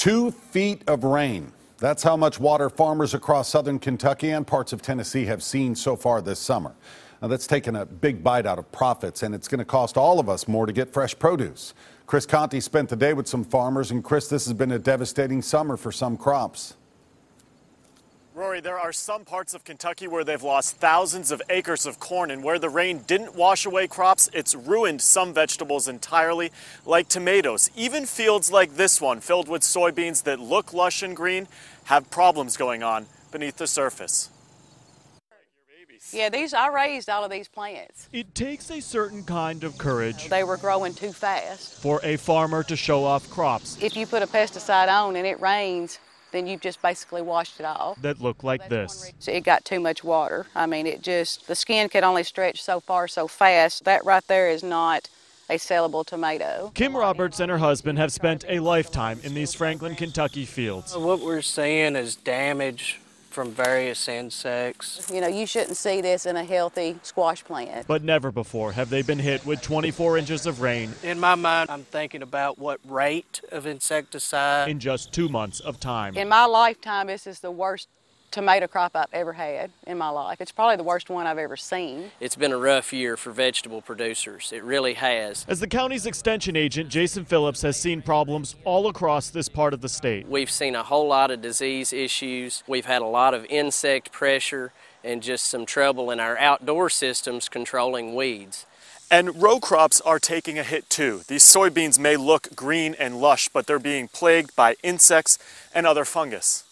2 feet of rain. That's how much water farmers across southern Kentucky and parts of Tennessee have seen so far this summer. Now, that's taken a big bite out of profits, and it's going to cost all of us more to get fresh produce. Chris Conti spent the day with some farmers, and Chris, this has been a devastating summer for some crops. Rory, there are some parts of Kentucky where they've lost thousands of acres of corn, and where the rain didn't wash away crops, it's ruined some vegetables entirely, like tomatoes. Even fields like this one, filled with soybeans that look lush and green, have problems going on beneath the surface. Yeah, I raised all of these plants. It takes a certain kind of courage. They were growing too fast. For a farmer to show off crops. If you put a pesticide on and it rains, then you've just basically washed it off. That look like this. So it got too much water. I mean, the skin could only stretch so far so fast. That right there is not a sellable tomato. Kim Roberts and her husband have spent a lifetime in these Franklin, Kentucky fields. What we're seeing is damage from various insects. You know, you shouldn't see this in a healthy squash plant. But never before have they been hit with 24 inches of rain. In my mind, I'm thinking about what rate of insecticide. In just 2 months of time. In my lifetime, this is the worst tomato crop I've ever had in my life. It's probably the worst one I've ever seen. It's been a rough year for vegetable producers. It really has. As the county's extension agent, Jason Phillips has seen problems all across this part of the state. We've seen a whole lot of disease issues. We've had a lot of insect pressure and just some trouble in our outdoor systems controlling weeds. And row crops are taking a hit too. These soybeans may look green and lush, but they're being plagued by insects and other fungus.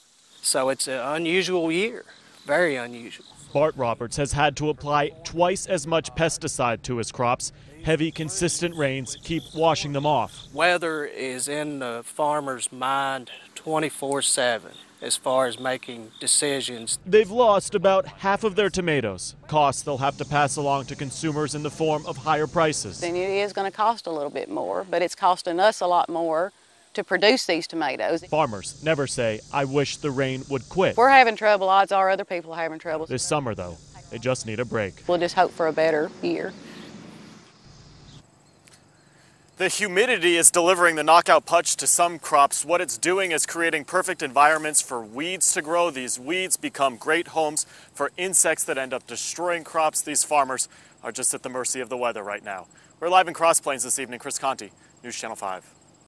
So it's an unusual year, very unusual. Bart Roberts has had to apply twice as much pesticide to his crops. Heavy, consistent rains keep washing them off. Weather is in the farmer's mind 24/7 as far as making decisions. They've lost about half of their tomatoes. Costs they'll have to pass along to consumers in the form of higher prices. And it is going to cost a little bit more, but it's costing us a lot more to produce these tomatoes. Farmers never say, I wish the rain would quit. If we're having trouble, odds are other people are having trouble. This summer, though, they just need a break. We'll just hope for a better year. The humidity is delivering the knockout punch to some crops. What it's doing is creating perfect environments for weeds to grow. These weeds become great homes for insects that end up destroying crops. These farmers are just at the mercy of the weather right now. We're live in Cross Plains this evening. Chris Conti, News Channel 5.